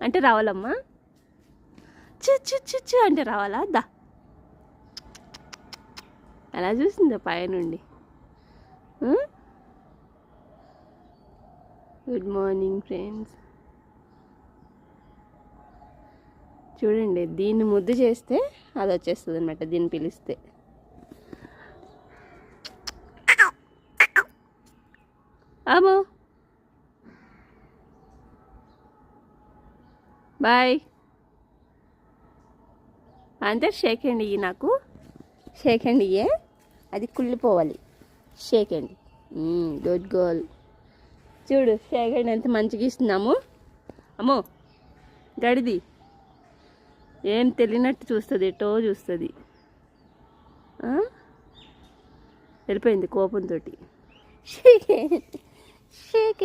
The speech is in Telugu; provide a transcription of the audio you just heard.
అంటే రావాలమ్మా. చు అంటే రావాలా? దా అలా చూసిందా పైనుండి. Good morning friends. చూడండి, దీన్ని ముద్దు చేస్తే అది వచ్చేస్తుంది అనమాట. దీన్ని పిలిస్తే అమ్మో. బాయ్ అంతే. షేక్ హ్యాండ్ ఇయ్యి నాకు. షేక్ హ్యాండ్ ఇయ్యే, అది కుళ్ళిపోవాలి. Shake hand. Good girl. చూడు షేక్ హ్యాండ్ ఎంత మంచిగా ఇస్తున్నాము. అమ్మో గడిది ఏం తెలియనట్టు చూస్తుంది, ఎటో చూస్తుంది. వెళ్ళిపోయింది కోపంతో. Shake hand. షేక్